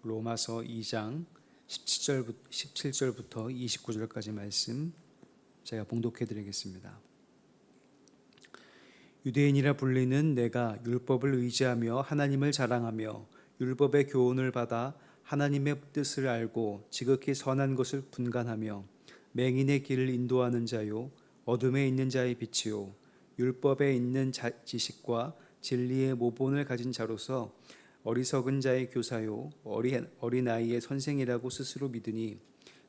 로마서 2장 17절부터 29절까지 말씀 제가 봉독해 드리겠습니다. 유대인이라 불리는 내가 율법을 의지하며 하나님을 자랑하며 율법의 교훈을 받아 하나님의 뜻을 알고 지극히 선한 것을 분간하며 맹인의 길을 인도하는 자요 어둠에 있는 자의 빛이요 율법에 있는 지식과 진리의 모본을 가진 자로서 어리석은 자의 교사요 어린아이의 선생이라고 스스로 믿으니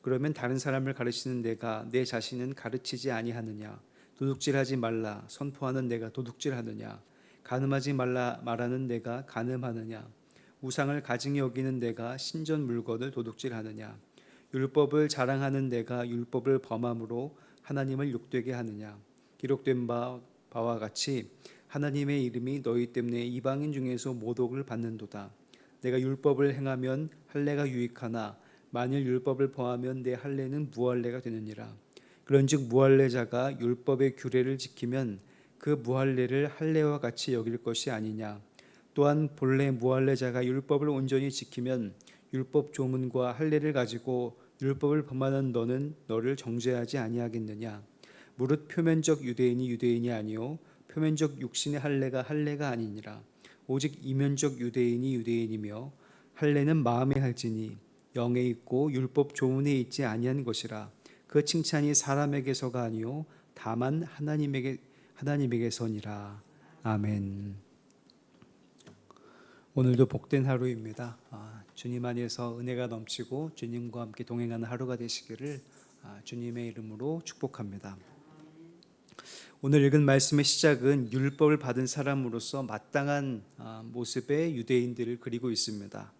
그러면 다른 사람을 가르치는 내가 내 자신은 가르치지 아니하느냐? 도둑질하지 말라 선포하는 내가 도둑질하느냐? 간음하지 말라 말하는 내가 간음하느냐? 우상을 가증히 여기는 내가 신전 물건을 도둑질하느냐? 율법을 자랑하는 내가 율법을 범함으로 하나님을 욕되게 하느냐? 기록된 바와 같이 하나님의 이름이 너희 때문에 이방인 중에서 모독을 받는도다. 내가 율법을 행하면 할례가 유익하나 만일 율법을 범하면 내 할례는 무할례가 되느니라. 그런즉 무할례자가 율법의 규례를 지키면 그 무할례를 할례와 같이 여길 것이 아니냐. 또한 본래 무할례자가 율법을 온전히 지키면 율법 조문과 할례를 가지고 율법을 범하는 너는 너를 정죄하지 아니하겠느냐. 무릇 표면적 유대인이 유대인이 아니요 표면적 육신의 할례가 아니니라. 오직 이면적 유대인이 유대인이며 할례는 마음에 할지니 영에 있고 율법 조문에 있지 아니한 것이라. 그 칭찬이 사람에게서가 아니요 다만 하나님에게서니라. 아멘. 오늘도 복된 하루입니다. 주님 안에서 은혜가 넘치고 주님과 함께 동행하는 하루가 되시기를 주님의 이름으로 축복합니다. 오늘 읽은 말씀의 시작은 율법을 받은 사람으로서 마땅한 모습의 유대인들을 그리고 있습니다.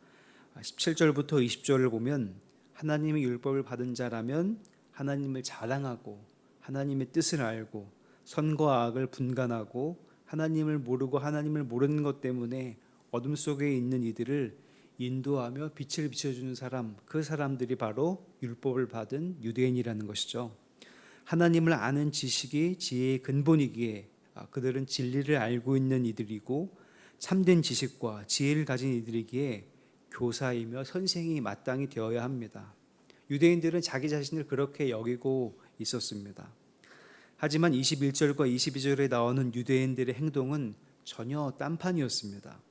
17절부터 20절을 보면 하나님의 율법을 받은 자라면 하나님을 자랑하고 하나님의 뜻을 알고 선과 악을 분간하고 하나님을 모르고 하나님을 모르는 것 때문에 어둠 속에 있는 이들을 인도하며 빛을 비춰주는 사람, 그 사람들이 바로 율법을 받은 유대인이라는 것이죠. 하나님을 아는 지식이 지혜의 근본이기에 그들은 진리를 알고 있는 이들이고 참된 지식과 지혜를 가진 이들이기에 교사이며 선생이 마땅히 되어야 합니다. 유대인들은 자기 자신을 그렇게 여기고 있었습니다. 하지만 21절과 22절에 나오는 유대인들의 행동은 전혀 딴판이었습니다.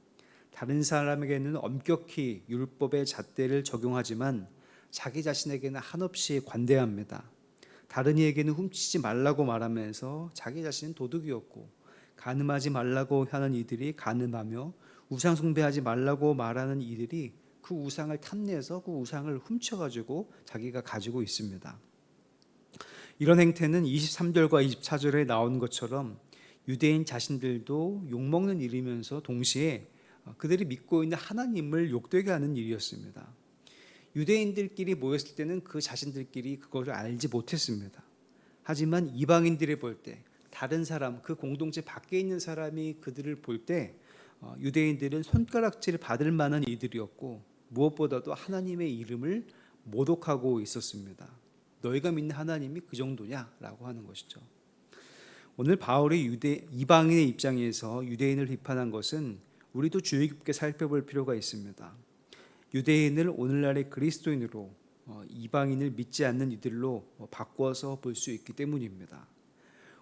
다른 사람에게는 엄격히 율법의 잣대를 적용하지만 자기 자신에게는 한없이 관대합니다. 다른 이에게는 훔치지 말라고 말하면서 자기 자신은 도둑이었고, 간음하지 말라고 하는 이들이 간음하며 우상 숭배하지 말라고 말하는 이들이 그 우상을 탐내서 그 우상을 훔쳐가지고 자기가 가지고 있습니다. 이런 행태는 23절과 24절에 나온 것처럼 유대인 자신들도 욕먹는 일이면서 동시에 그들이 믿고 있는 하나님을 욕되게 하는 일이었습니다. 유대인들끼리 모였을 때는 그 자신들끼리 그것을 알지 못했습니다. 하지만 이방인들이 볼 때, 다른 사람, 그 공동체 밖에 있는 사람이 그들을 볼 때 유대인들은 손가락질 받을 만한 이들이었고 무엇보다도 하나님의 이름을 모독하고 있었습니다. 너희가 믿는 하나님이 그 정도냐? 라고 하는 것이죠. 오늘 바울이 이방인의 입장에서 유대인을 비판한 것은 우리도 주의 깊게 살펴볼 필요가 있습니다. 유대인을 오늘날의 그리스도인으로 이방인을 믿지 않는 이들로 바꿔서 볼 수 있기 때문입니다.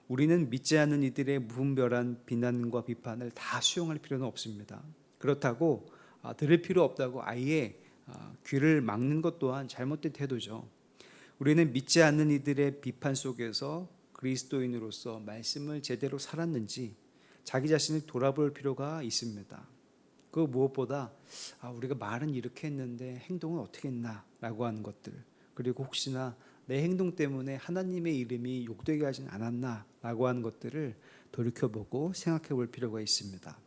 우리는 믿지 않는 이들의 무분별한 비난과 비판을 다 수용할 필요는 없습니다. 그렇다고 들을 필요 없다고 아예 귀를 막는 것 또한 잘못된 태도죠. 우리는 믿지 않는 이들의 비판 속에서 그리스도인으로서 말씀을 제대로 살았는지 자기 자신을 돌아볼 필요가 있습니다. 그 무엇보다 우리가 말은 이렇게 했는데 행동은 어떻게 했나 라고 하는 것들, 그리고 혹시나 내 행동 때문에 하나님의 이름이 욕되게 하진 않았나 라고 하는 것들을 돌이켜보고 생각해 볼 필요가 있습니다.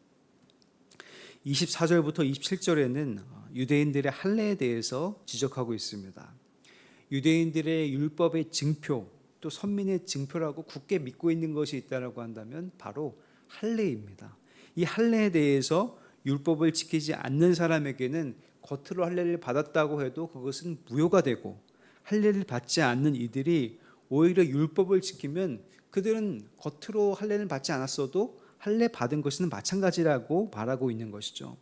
24절부터 27절에는 유대인들의 할례에 대해서 지적하고 있습니다. 유대인들의 율법의 증표, 또 선민의 증표라고 굳게 믿고 있는 것이 있다고 한다면 바로 할례입니다. 이 할례에 대해서 율법을 지키지 않는 사람에게는 겉으로 할례를 받았다고 해도 그것은 무효가 되고, 할례를 받지 않는 이들이 오히려 율법을 지키면 그들은 겉으로 할례를 받지 않았어도 할례 받은 것은 마찬가지라고 말하고 있는 것이죠.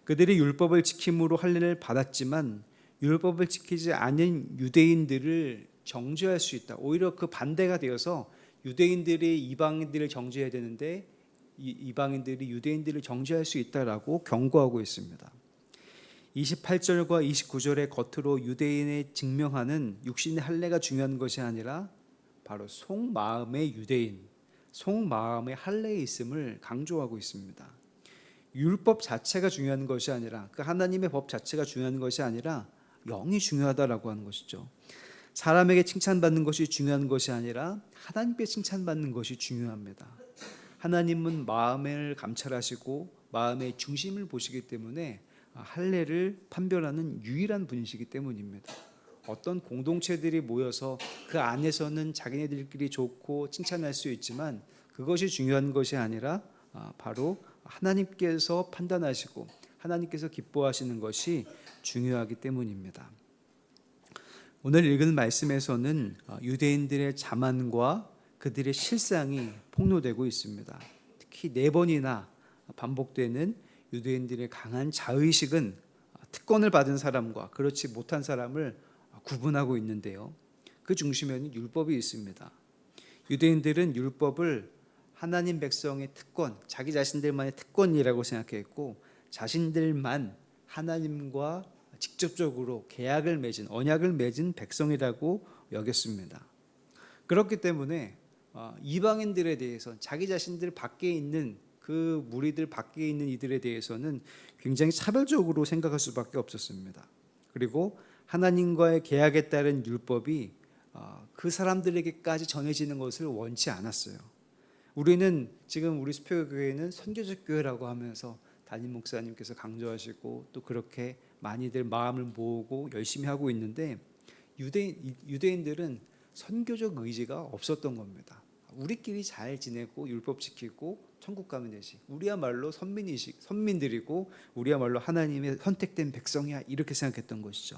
그들이 율법을 지킴으로 할례를 받았지만 율법을 지키지 않은 유대인들을 정죄할 수 있다. 오히려 그 반대가 되어서 유대인들이 이방인들을 정죄해야 되는데 이방인들이 유대인들을 정죄할 수 있다라고 경고하고 있습니다. 28절과 29절의 겉으로 유대인에 증명하는 육신의 할례가 중요한 것이 아니라 바로 속마음의 유대인, 속마음의 할례에 있음을 강조하고 있습니다. 율법 자체가 중요한 것이 아니라, 그 하나님의 법 자체가 중요한 것이 아니라 영이 중요하다라고 하는 것이죠. 사람에게 칭찬받는 것이 중요한 것이 아니라 하나님께 칭찬받는 것이 중요합니다. 하나님은 마음을 감찰하시고 마음의 중심을 보시기 때문에 할례를 판별하는 유일한 분이시기 때문입니다. 어떤 공동체들이 모여서 그 안에서는 자기네들끼리 좋고 칭찬할 수 있지만 그것이 중요한 것이 아니라 바로 하나님께서 판단하시고 하나님께서 기뻐하시는 것이 중요하기 때문입니다. 오늘 읽은 말씀에서는 유대인들의 자만과 그들의 실상이 폭로되고 있습니다. 특히 4번이나 반복되는 유대인들의 강한 자의식은 특권을 받은 사람과 그렇지 못한 사람을 구분하고 있는데요. 그 중심에는 율법이 있습니다. 유대인들은 율법을 하나님 백성의 특권, 자기 자신들만의 특권이라고 생각했고 자신들만 하나님과 직접적으로 계약을 맺은, 언약을 맺은 백성이라고 여겼습니다. 그렇기 때문에 이방인들에 대해서 자기 자신들 밖에 있는 그 무리들 밖에 있는 이들에 대해서는 굉장히 차별적으로 생각할 수밖에 없었습니다. 그리고 하나님과의 계약에 따른 율법이 그 사람들에게까지 전해지는 것을 원치 않았어요. 우리는 지금 우리 수표교회는 선교적 교회라고 하면서 담임 목사님께서 강조하시고 또 그렇게 많이들 마음을 모으고 열심히 하고 있는데 유대인들은 선교적 의지가 없었던 겁니다. 우리끼리 잘 지내고 율법 지키고 천국 가면 되지. 우리야말로 선민들이고 우리야말로 하나님의 선택된 백성이야 이렇게 생각했던 것이죠.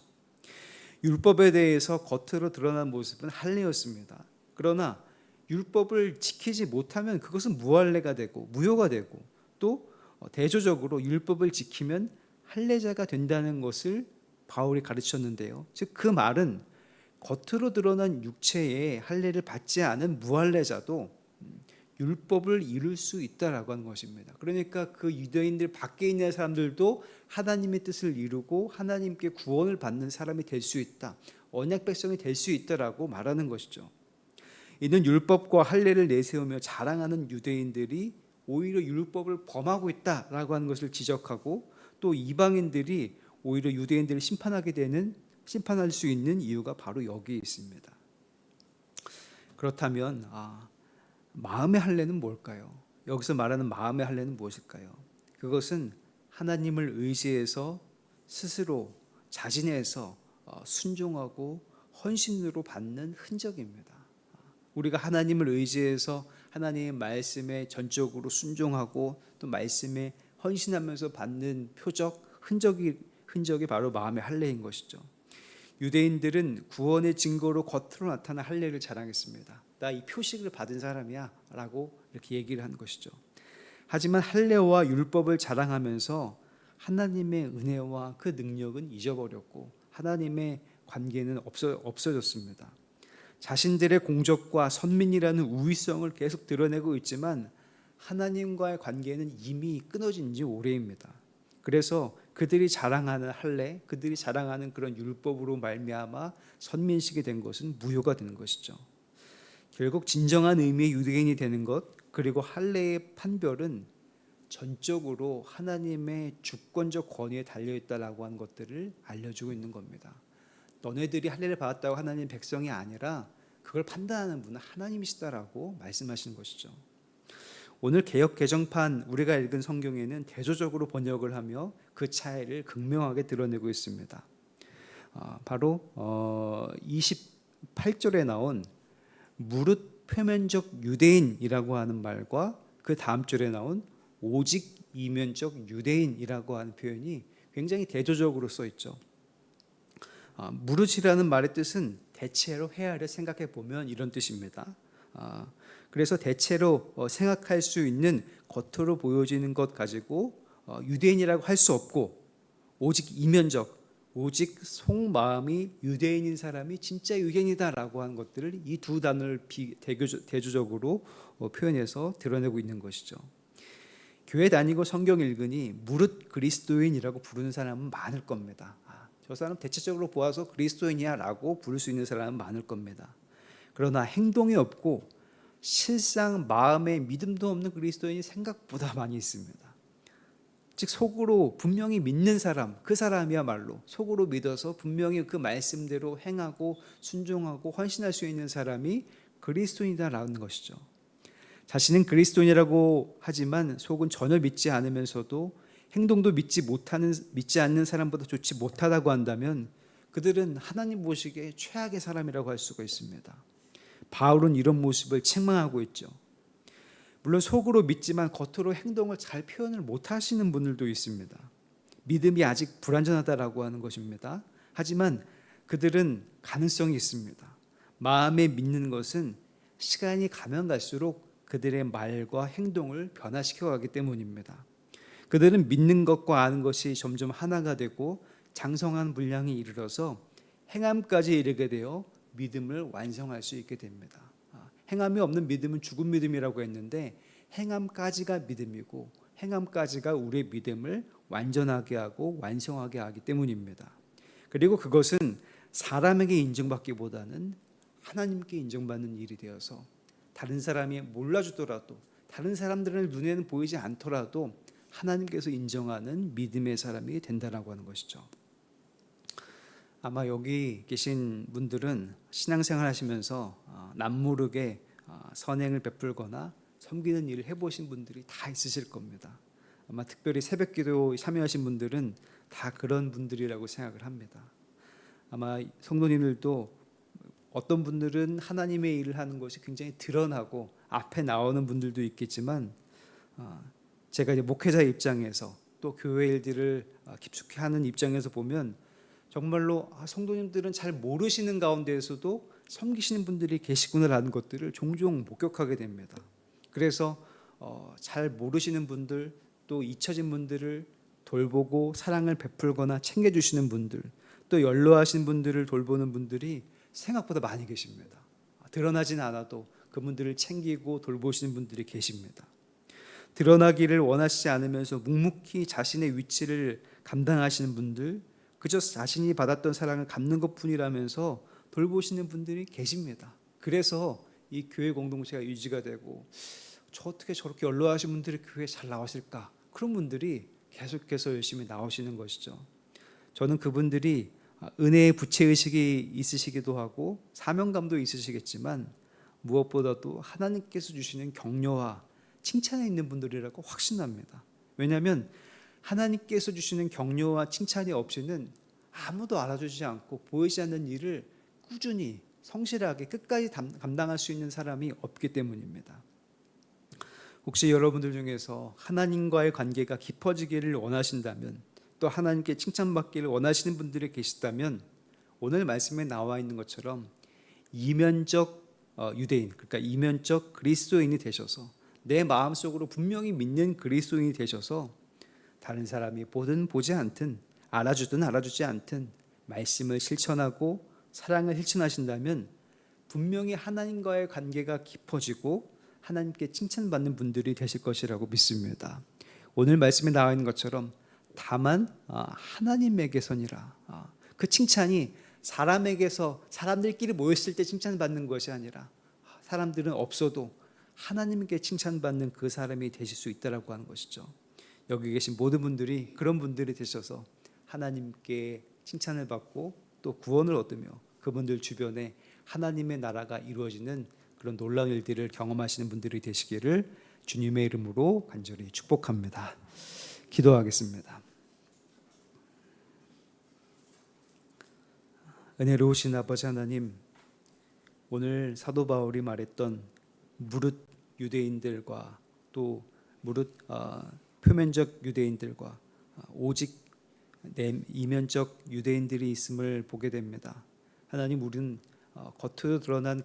율법에 대해서 겉으로 드러난 모습은 할례였습니다. 그러나 율법을 지키지 못하면 그것은 무할례가 되고 무효가 되고 또 대조적으로 율법을 지키면 할례자가 된다는 것을 바울이 가르쳤는데요. 즉 그 말은 겉으로 드러난 육체의 할례를 받지 않은 무할례자도 율법을 이룰 수 있다라고 하는 것입니다. 그러니까 그 유대인들 밖에 있는 사람들도 하나님의 뜻을 이루고 하나님께 구원을 받는 사람이 될 수 있다. 언약 백성이 될 수 있다라고 말하는 것이죠. 이는 율법과 할례를 내세우며 자랑하는 유대인들이 오히려 율법을 범하고 있다라고 하는 것을 지적하고 또 이방인들이 오히려 유대인들을 심판할 수 있는 이유가 바로 여기에 있습니다. 그렇다면 마음의 할례는 뭘까요? 여기서 말하는 마음의 할례는 무엇일까요? 그것은 하나님을 의지해서 스스로 자진해서 순종하고 헌신으로 받는 흔적입니다. 우리가 하나님을 의지해서 하나님의 말씀에 전적으로 순종하고 또 말씀에 헌신하면서 받는 표적, 흔적이 바로 마음의 할례인 것이죠. 유대인들은 구원의 증거로 겉으로 나타난 할례를 자랑했습니다. 나 이 표식을 받은 사람이야 라고 이렇게 얘기를 한 것이죠. 하지만 할례와 율법을 자랑하면서 하나님의 은혜와 그 능력은 잊어버렸고 하나님의 관계는 없어졌습니다. 자신들의 공적과 선민이라는 우위성을 계속 드러내고 있지만 하나님과의 관계는 이미 끊어진 지 오래입니다. 그래서 그들이 자랑하는 할례, 그들이 자랑하는 그런 율법으로 말미암아 선민식이 된 것은 무효가 되는 것이죠. 결국 진정한 의미의 유대인이 되는 것, 그리고 할례의 판별은 전적으로 하나님의 주권적 권위에 달려있다라고 하는 것들을 알려주고 있는 겁니다. 너네들이 할례를 받았다고 하나님 백성이 아니라 그걸 판단하는 분은 하나님이시다라고 말씀하시는 것이죠. 오늘 개역 개정판 우리가 읽은 성경에는 대조적으로 번역을 하며 그 차이를 극명하게 드러내고 있습니다. 바로 28절에 나온 무릇 표면적 유대인이라고 하는 말과 그 다음 절에 나온 오직 이면적 유대인이라고 하는 표현이 굉장히 대조적으로 써 있죠. 무릇이라는 말의 뜻은 대체로 헤아려 생각해 보면 이런 뜻입니다. 그래서 대체로 생각할 수 있는 겉으로 보여지는 것 가지고 유대인이라고 할 수 없고 오직 이면적, 오직 속마음이 유대인인 사람이 진짜 유대인이다라고 하는 것들을 이 두 단어를 대조적으로 표현해서 드러내고 있는 것이죠. 교회 다니고 성경 읽으니 무릇 그리스도인이라고 부르는 사람은 많을 겁니다. 저 사람 대체적으로 보아서 그리스도인이야 라고 부를 수 있는 사람은 많을 겁니다. 그러나 행동이 없고 실상 마음에 믿음도 없는 그리스도인이 생각보다 많이 있습니다. 즉 속으로 분명히 믿는 사람, 그 사람이야말로 속으로 믿어서 분명히 그 말씀대로 행하고 순종하고 헌신할 수 있는 사람이 그리스도인이다라는 것이죠. 자신은 그리스도인이라고 하지만 속은 전혀 믿지 않으면서도 행동도 믿지 않는 사람보다 좋지 못하다고 한다면 그들은 하나님 보시기에 최악의 사람이라고 할 수가 있습니다. 바울은 이런 모습을 책망하고 있죠. 물론 속으로 믿지만 겉으로 행동을 잘 표현을 못하시는 분들도 있습니다. 믿음이 아직 불완전하다라고 하는 것입니다. 하지만 그들은 가능성이 있습니다. 마음에 믿는 것은 시간이 가면 갈수록 그들의 말과 행동을 변화시켜 가기 때문입니다. 그들은 믿는 것과 아는 것이 점점 하나가 되고 장성한 분량에 이르러서 행함까지 이르게 되어 믿음을 완성할 수 있게 됩니다. 행함이 없는 믿음은 죽은 믿음이라고 했는데 행함까지가 믿음이고 행함까지가 우리의 믿음을 완전하게 하고 완성하게 하기 때문입니다. 그리고 그것은 사람에게 인정받기보다는 하나님께 인정받는 일이 되어서 다른 사람이 몰라주더라도 다른 사람들의 눈에는 보이지 않더라도 하나님께서 인정하는 믿음의 사람이 된다라고 하는 것이죠. 아마 여기 계신 분들은 신앙생활 하시면서 남모르게 선행을 베풀거나 섬기는 일을 해보신 분들이 다 있으실 겁니다. 아마 특별히 새벽기도 참여하신 분들은 다 그런 분들이라고 생각을 합니다. 아마 성도님들도 어떤 분들은 하나님의 일을 하는 것이 굉장히 드러나고 앞에 나오는 분들도 있겠지만 제가 이제 목회자 입장에서 또 교회 일들을 깊숙이 하는 입장에서 보면 정말로 성도님들은 잘 모르시는 가운데에서도 섬기시는 분들이 계시구나라는 것들을 종종 목격하게 됩니다. 그래서 잘 모르시는 분들 또 잊혀진 분들을 돌보고 사랑을 베풀거나 챙겨주시는 분들 또 연로하신 분들을 돌보는 분들이 생각보다 많이 계십니다. 드러나진 않아도 그분들을 챙기고 돌보시는 분들이 계십니다. 드러나기를 원하시지 않으면서 묵묵히 자신의 위치를 감당하시는 분들, 그저 자신이 받았던 사랑을 갚는 것뿐이라면서 돌보시는 분들이 계십니다. 그래서 이 교회 공동체가 유지가 되고 저 어떻게 저렇게 연로하신 분들이 교회에 잘 나오실까? 그런 분들이 계속해서 열심히 나오시는 것이죠. 저는 그분들이 은혜의 부채의식이 있으시기도 하고 사명감도 있으시겠지만 무엇보다도 하나님께서 주시는 격려와 칭찬에 있는 분들이라고 확신합니다. 왜냐하면 하나님께서 주시는 격려와 칭찬이 없이는 아무도 알아주지 않고 보이지 않는 일을 꾸준히 성실하게 끝까지 감당할 수 있는 사람이 없기 때문입니다. 혹시 여러분들 중에서 하나님과의 관계가 깊어지기를 원하신다면 또 하나님께 칭찬받기를 원하시는 분들이 계시다면 오늘 말씀에 나와 있는 것처럼 이면적 유대인, 그러니까 이면적 그리스도인이 되셔서 내 마음속으로 분명히 믿는 그리스도인이 되셔서 다른 사람이 보든 보지 않든 알아주든 알아주지 않든 말씀을 실천하고 사랑을 실천하신다면 분명히 하나님과의 관계가 깊어지고 하나님께 칭찬받는 분들이 되실 것이라고 믿습니다. 오늘 말씀에 나와 있는 것처럼 다만 하나님에게서니라. 그 칭찬이 사람에게서 사람들끼리 모였을 때 칭찬받는 것이 아니라 사람들은 없어도 하나님께 칭찬받는 그 사람이 되실 수 있다라고 하는 것이죠. 여기 계신 모든 분들이 그런 분들이 되셔서 하나님께 칭찬을 받고 또 구원을 얻으며 그분들 주변에 하나님의 나라가 이루어지는 그런 놀라운 일들을 경험하시는 분들이 되시기를 주님의 이름으로 간절히 축복합니다. 기도하겠습니다. 은혜로우신 아버지 하나님, 오늘 사도 바울이 말했던 무릇 유대인들과 또 무릇 표면적 유대인들과 오직 이면적 유대인들이 있음을 보게 됩니다. 하나님, 우리는 겉으로 드러난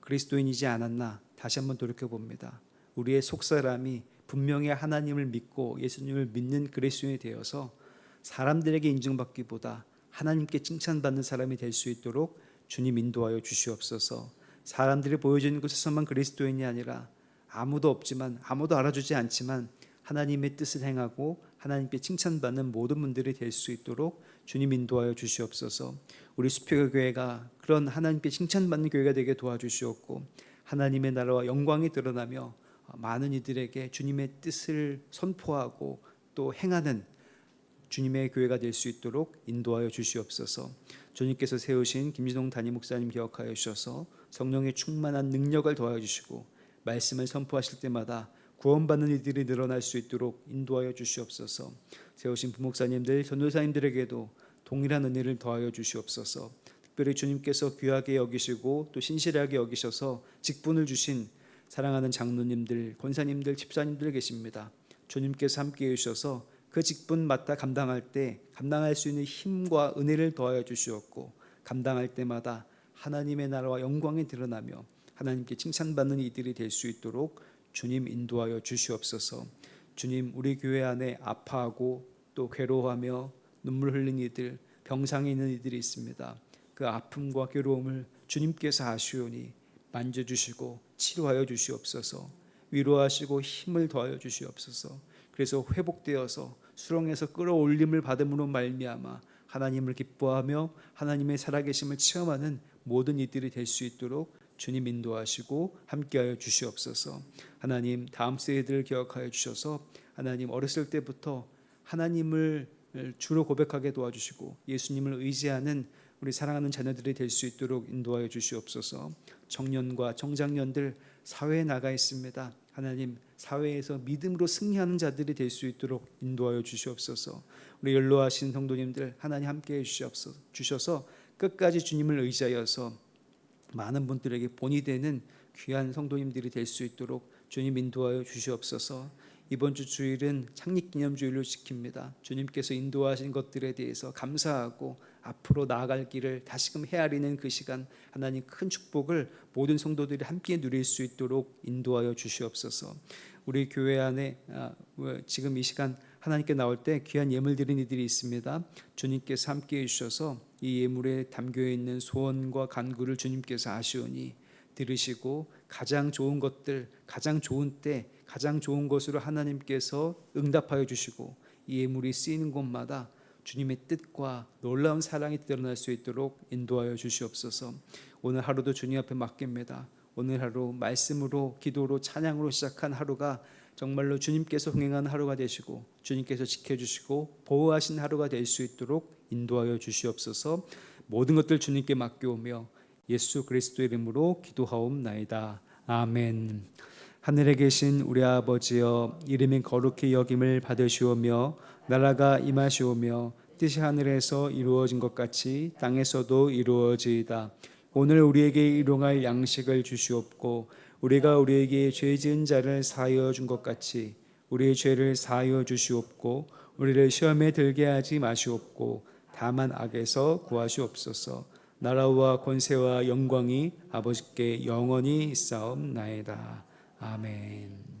그리스도인이지 않았나 다시 한번 돌이켜 봅니다. 우리의 속사람이 분명히 하나님을 믿고 예수님을 믿는 그리스도인이 되어서 사람들에게 인정받기보다 하나님께 칭찬받는 사람이 될 수 있도록 주님 인도하여 주시옵소서. 사람들이 보여주는 것에서만 그리스도인이 아니라 아무도 없지만, 아무도 알아주지 않지만 하나님의 뜻을 행하고 하나님께 칭찬받는 모든 분들이 될 수 있도록 주님 인도하여 주시옵소서. 우리 수표교 교회가 그런 하나님께 칭찬받는 교회가 되게 도와주시옵고, 하나님의 나라와 영광이 드러나며 많은 이들에게 주님의 뜻을 선포하고 또 행하는 주님의 교회가 될 수 있도록 인도하여 주시옵소서. 주님께서 세우신 김진동 담임 목사님 기억하여 주셔서 성령의 충만한 능력을 더하여 주시고, 말씀을 선포하실 때마다 구원받는 이들이 늘어날 수 있도록 인도하여 주시옵소서. 세우신 부목사님들, 전도사님들에게도 동일한 은혜를 더하여 주시옵소서. 특별히 주님께서 귀하게 여기시고 또 신실하게 여기셔서 직분을 주신 사랑하는 장로님들, 권사님들, 집사님들 계십니다. 주님께서 함께해 주셔서 그 직분 맡아 감당할 때 감당할 수 있는 힘과 은혜를 더하여 주시옵고, 감당할 때마다 하나님의 나라와 영광이 드러나며 하나님께 칭찬받는 이들이 될 수 있도록 주님 인도하여 주시옵소서. 주님, 우리 교회 안에 아파하고 또 괴로워하며 눈물 흘린 이들, 병상에 있는 이들이 있습니다. 그 아픔과 괴로움을 주님께서 아시오니 만져주시고 치료하여 주시옵소서. 위로하시고 힘을 더하여 주시옵소서. 그래서 회복되어서 수렁에서 끌어올림을 받음으로 말미암아 하나님을 기뻐하며 하나님의 살아계심을 체험하는 모든 이들이 될 수 있도록 주님 인도하시고 함께하여 주시옵소서. 하나님, 다음 세대들을 기억하여 주셔서 하나님 어렸을 때부터 하나님을 주로 고백하게 도와주시고 예수님을 의지하는 우리 사랑하는 자녀들이 될 수 있도록 인도하여 주시옵소서. 청년과 청장년들 사회에 나가 있습니다. 하나님, 사회에서 믿음으로 승리하는 자들이 될 수 있도록 인도하여 주시옵소서. 우리 연로하신 성도님들 하나님 함께해 주셔서 끝까지 주님을 의지하여서 많은 분들에게 본이 되는 귀한 성도님들이 될 수 있도록 주님 인도하여 주시옵소서. 이번 주 주일은 창립기념주일로 지킵니다. 주님께서 인도하신 것들에 대해서 감사하고 앞으로 나아갈 길을 다시금 헤아리는 그 시간, 하나님 큰 축복을 모든 성도들이 함께 누릴 수 있도록 인도하여 주시옵소서. 우리 교회 안에 지금 이 시간 하나님께 나올 때 귀한 예물 드린 이들이 있습니다. 주님께서 함께해 주셔서 이 예물에 담겨 있는 소원과 간구를 주님께서 아시오니 들으시고 가장 좋은 것들, 가장 좋은 때, 가장 좋은 것으로 하나님께서 응답하여 주시고 이 예물이 쓰이는 곳마다 주님의 뜻과 놀라운 사랑이 드러날 수 있도록 인도하여 주시옵소서. 오늘 하루도 주님 앞에 맡깁니다. 오늘 하루 말씀으로, 기도로, 찬양으로 시작한 하루가 정말로 주님께서 흥행하는 하루가 되시고 주님께서 지켜주시고 보호하신 하루가 될 수 있도록 인도하여 주시옵소서. 모든 것들 주님께 맡겨오며 예수 그리스도의 이름으로 기도하옵나이다. 아멘. 하늘에 계신 우리 아버지여, 이름이 거룩히 여김을 받으시오며 나라가 임하시오며 뜻이 하늘에서 이루어진 것 같이 땅에서도 이루어지이다. 오늘 우리에게 일용할 양식을 주시옵고 우리가 우리에게 죄 지은 자를 사하여 준 것 같이 우리의 죄를 사하여 주시옵고 우리를 시험에 들게 하지 마시옵고 다만 악에서 구하시옵소서. 나라와 권세와 영광이 아버지께 영원히 있사옵나이다. 아멘.